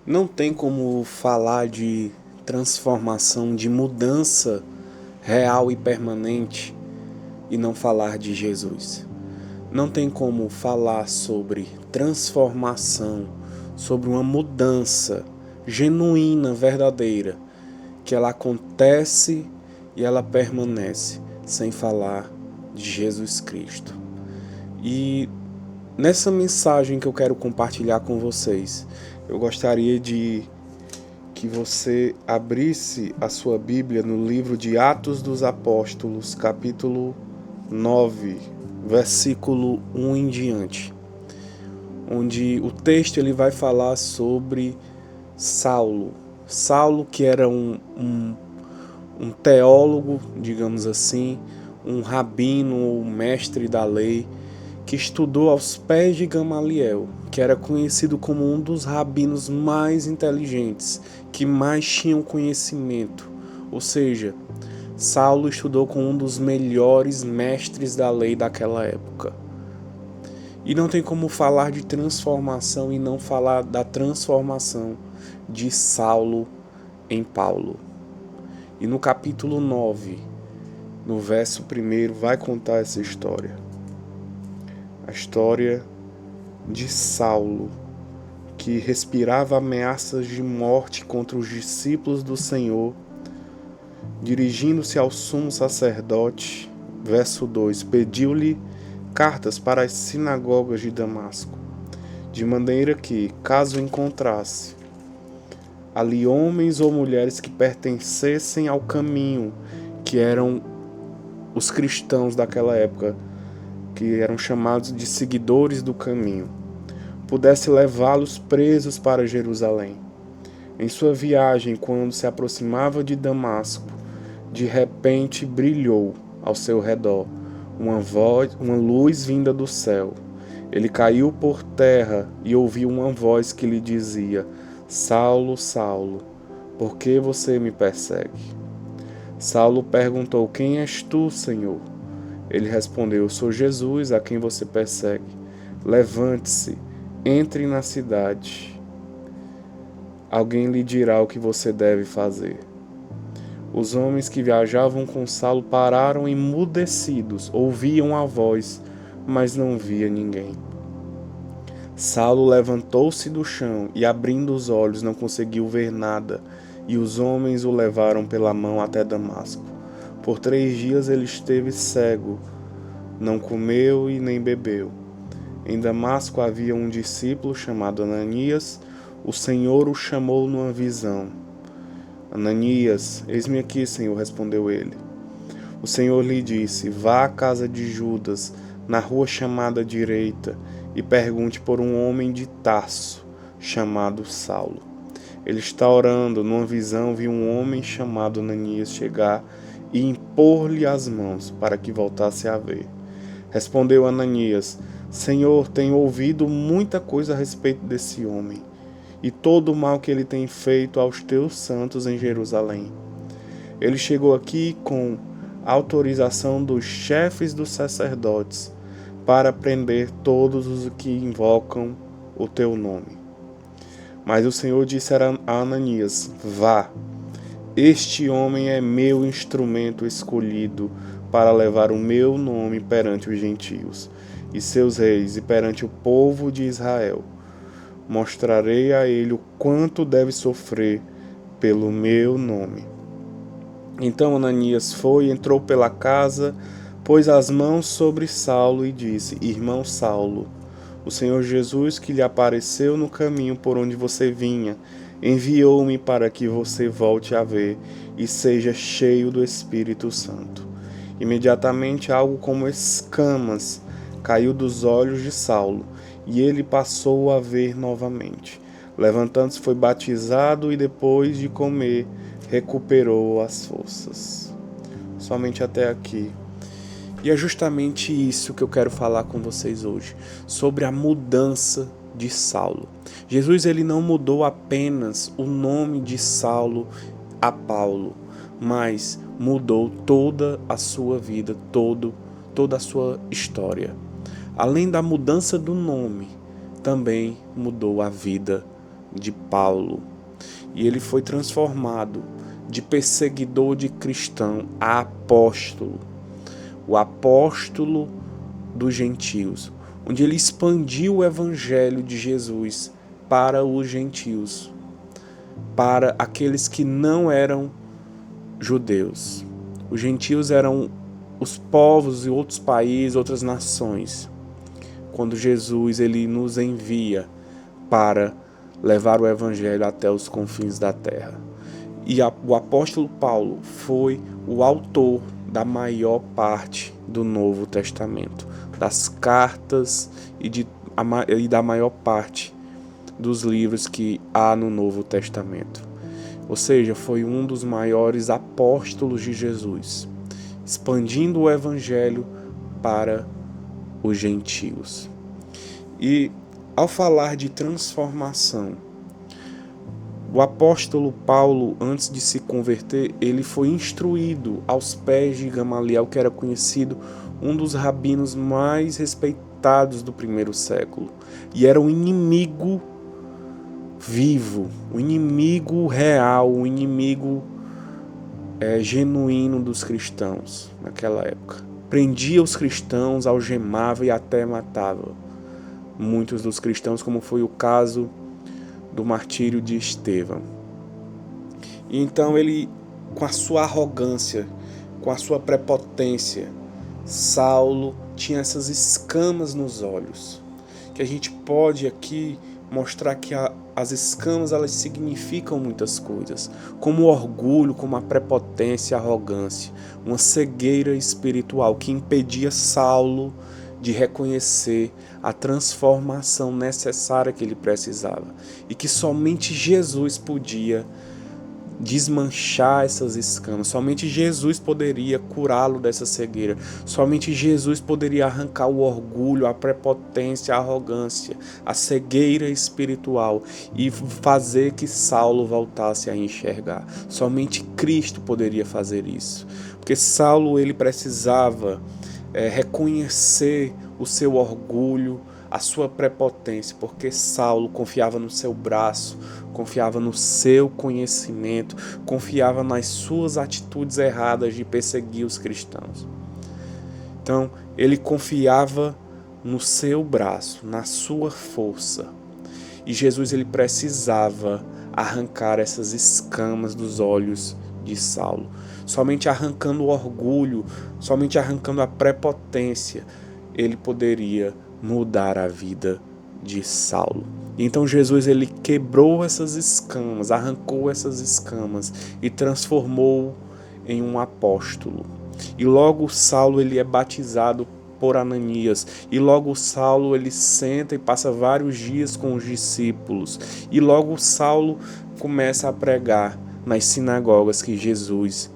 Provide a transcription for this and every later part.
Não tem como falar de transformação, de mudança real e permanente e não falar de Jesus. Não tem como falar sobre transformação, sobre uma mudança genuína, verdadeira, que ela acontece e ela permanece, sem falar de Jesus Cristo. E nessa mensagem que eu quero compartilhar com vocês, eu gostaria de que você abrisse a sua Bíblia no livro de Atos dos Apóstolos, capítulo 9, versículo 1 em diante, onde o texto ele vai falar sobre Saulo. Saulo, que era um teólogo, digamos assim, um rabino ou mestre da lei, que estudou aos pés de Gamaliel, que era conhecido como um dos rabinos mais inteligentes, que mais tinham conhecimento. Ou seja, Saulo estudou com um dos melhores mestres da lei daquela época. E não tem como falar de transformação e não falar da transformação de Saulo em Paulo. E no capítulo 9, no verso 1, vai contar essa história. A história de Saulo, que respirava ameaças de morte contra os discípulos do Senhor, dirigindo-se ao sumo sacerdote, verso 2, pediu-lhe cartas para as sinagogas de Damasco, de maneira que, caso encontrasse ali homens ou mulheres que pertencessem ao caminho, que eram os cristãos daquela época, que eram chamados de seguidores do caminho, pudesse levá-los presos para Jerusalém. Em sua viagem, quando se aproximava de Damasco, de repente brilhou ao seu redor uma luz vinda do céu. Ele caiu por terra e ouviu uma voz que lhe dizia: Saulo, Saulo, por que você me persegue? Saulo perguntou: Quem és tu, Senhor? Ele respondeu: Sou Jesus, a quem você persegue. Levante-se, entre na cidade. Alguém lhe dirá o que você deve fazer. Os homens que viajavam com Saulo pararam emudecidos, ouviam a voz, mas não via ninguém. Saulo levantou-se do chão e, abrindo os olhos, não conseguiu ver nada, e os homens o levaram pela mão até Damasco. Por 3 dias ele esteve cego, não comeu e nem bebeu. Em Damasco havia um discípulo chamado Ananias. O Senhor o chamou numa visão. Ananias, eis-me aqui, Senhor, respondeu ele. O Senhor lhe disse: Vá à casa de Judas, na rua chamada Direita, e pergunte por um homem de Tarso, chamado Saulo. Ele está orando. Numa visão, viu um homem chamado Ananias chegar e impor-lhe as mãos para que voltasse a ver. Respondeu Ananias: Senhor, tenho ouvido muita coisa a respeito desse homem e todo o mal que ele tem feito aos teus santos em Jerusalém. Ele chegou aqui com autorização dos chefes dos sacerdotes para prender todos os que invocam o teu nome. Mas o Senhor disse a Ananias: Vá, este homem é meu instrumento escolhido para levar o meu nome perante os gentios e seus reis e perante o povo de Israel. Mostrarei a ele o quanto deve sofrer pelo meu nome. Então Ananias foi, entrou pela casa, pôs as mãos sobre Saulo e disse: Irmão Saulo, o Senhor Jesus, que lhe apareceu no caminho por onde você vinha, enviou-me para que você volte a ver e seja cheio do Espírito Santo. Imediatamente algo como escamas caiu dos olhos de Saulo, e ele passou a ver novamente. Levantando-se, foi batizado e depois de comer, recuperou as forças. Somente até aqui. E é justamente isso que eu quero falar com vocês hoje, sobre a mudança de Saulo. Jesus ele não mudou apenas o nome de Saulo a Paulo, mas mudou toda a sua vida, toda a sua história. Além da mudança do nome, também mudou a vida de Paulo, e ele foi transformado de perseguidor de cristão a apóstolo, o apóstolo dos gentios, onde ele expandiu o evangelho de Jesus para os gentios, para aqueles que não eram judeus. Os gentios eram os povos e outros países, outras nações. Quando Jesus ele nos envia para levar o evangelho até os confins da terra. E o apóstolo Paulo foi o autor da maior parte do Novo Testamento, das cartas e da maior parte dos livros que há no Novo Testamento. Ou seja, foi um dos maiores apóstolos de Jesus, expandindo o evangelho para os gentios. E ao falar de transformação, o apóstolo Paulo, antes de se converter, ele foi instruído aos pés de Gamaliel, que era conhecido um dos rabinos mais respeitados do primeiro século. E era um inimigo vivo, um inimigo real, um inimigo genuíno dos cristãos naquela época. Prendia os cristãos, algemava e até matava muitos dos cristãos, como foi o caso do martírio de Estevão. E então ele, com a sua arrogância, com a sua prepotência, Saulo tinha essas escamas nos olhos, que a gente pode aqui mostrar que as escamas elas significam muitas coisas, como o orgulho, como a prepotência, a arrogância, uma cegueira espiritual que impedia Saulo de reconhecer a transformação necessária que ele precisava e que somente Jesus podia desmanchar essas escamas, somente Jesus poderia curá-lo dessa cegueira, somente Jesus poderia arrancar o orgulho, a prepotência, a arrogância, a cegueira espiritual e fazer que Saulo voltasse a enxergar. Somente Cristo poderia fazer isso, porque Saulo ele precisava reconhecer o seu orgulho, a sua prepotência, porque Saulo confiava no seu braço, confiava no seu conhecimento, confiava nas suas atitudes erradas de perseguir os cristãos. Então, ele confiava no seu braço, na sua força. E Jesus ele precisava arrancar essas escamas dos olhos de Saulo. Somente arrancando o orgulho, somente arrancando a prepotência, ele poderia mudar a vida de Saulo. Então Jesus ele quebrou essas escamas, arrancou essas escamas e transformou em um apóstolo. E logo Saulo ele é batizado por Ananias, e logo Saulo ele senta e passa vários dias com os discípulos, e logo Saulo começa a pregar nas sinagogas que Jesus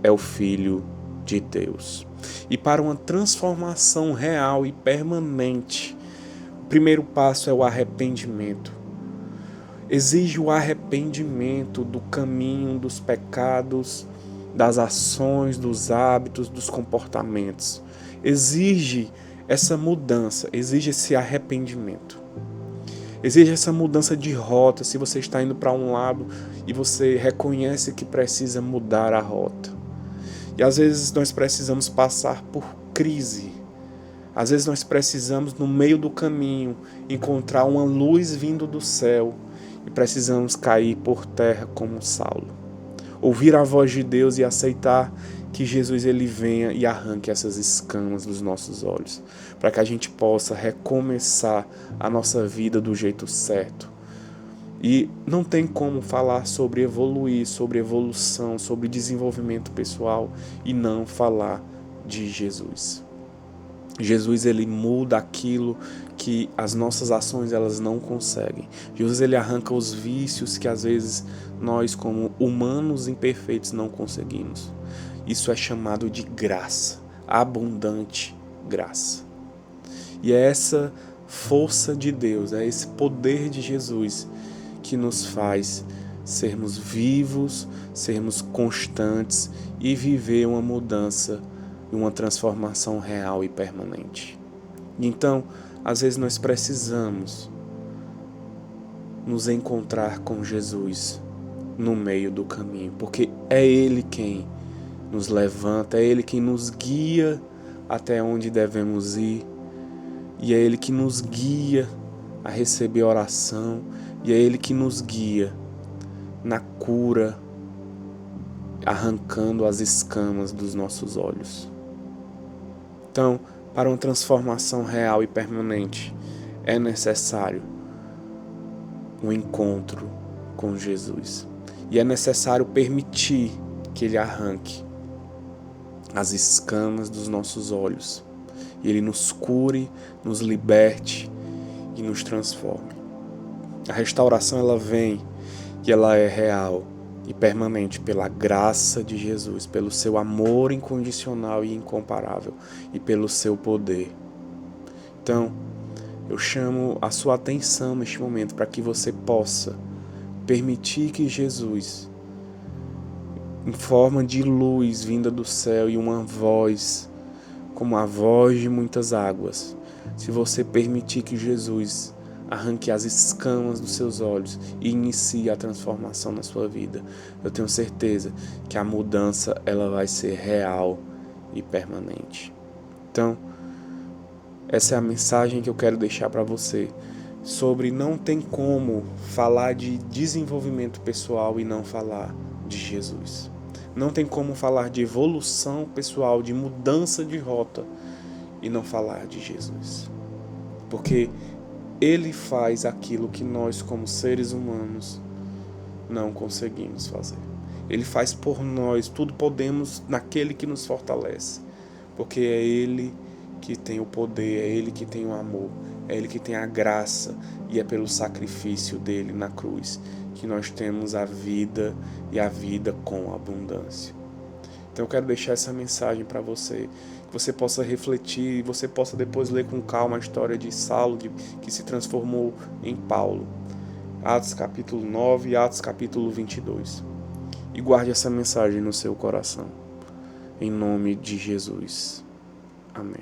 é o Filho de Deus. E para uma transformação real e permanente, o primeiro passo é o arrependimento. Exige o arrependimento do caminho, dos pecados, das ações, dos hábitos, dos comportamentos. Exige essa mudança, exige esse arrependimento. Exige essa mudança de rota. Se você está indo para um lado e você reconhece que precisa mudar a rota. E às vezes nós precisamos passar por crise. Às vezes nós precisamos, no meio do caminho, encontrar uma luz vindo do céu e precisamos cair por terra como Saulo. Ouvir a voz de Deus e aceitar que Jesus ele venha e arranque essas escamas dos nossos olhos, para que a gente possa recomeçar a nossa vida do jeito certo. E não tem como falar sobre evoluir, sobre evolução, sobre desenvolvimento pessoal e não falar de Jesus. Jesus ele muda aquilo que as nossas ações elas não conseguem. Jesus ele arranca os vícios que às vezes nós como humanos imperfeitos não conseguimos. Isso é chamado de graça, abundante graça. E é essa força de Deus, é esse poder de Jesus que nos faz sermos vivos, sermos constantes e viver uma mudança e uma transformação real e permanente. Então, às vezes nós precisamos nos encontrar com Jesus no meio do caminho, porque é Ele quem nos levanta, é Ele quem nos guia até onde devemos ir, e é Ele que nos guia a receber oração, e é Ele que nos guia na cura, arrancando as escamas dos nossos olhos. Então, para uma transformação real e permanente, é necessário um encontro com Jesus. E é necessário permitir que Ele arranque as escamas dos nossos olhos. E Ele nos cure, nos liberte e nos transforme. A restauração ela vem e ela é real e permanente pela graça de Jesus, pelo seu amor incondicional e incomparável e pelo seu poder. Então, eu chamo a sua atenção neste momento para que você possa permitir que Jesus, em forma de luz vinda do céu e uma voz, como a voz de muitas águas, se você permitir que Jesus arranque as escamas dos seus olhos e inicie a transformação na sua vida, eu tenho certeza que a mudança ela vai ser real e permanente. Então, essa é a mensagem que eu quero deixar para você sobre não tem como falar de desenvolvimento pessoal e não falar de Jesus. Não tem como falar de evolução pessoal, de mudança de rota e não falar de Jesus. Porque Ele faz aquilo que nós, como seres humanos, não conseguimos fazer. Ele faz por nós, tudo podemos naquele que nos fortalece. Porque é Ele que tem o poder, é Ele que tem o amor, é Ele que tem a graça, e é pelo sacrifício dele na cruz que nós temos a vida e a vida com abundância. Então eu quero deixar essa mensagem para você, que você possa refletir, você possa depois ler com calma a história de Saulo, que se transformou em Paulo. Atos capítulo 9 e Atos capítulo 22. E guarde essa mensagem no seu coração. Em nome de Jesus. Amém.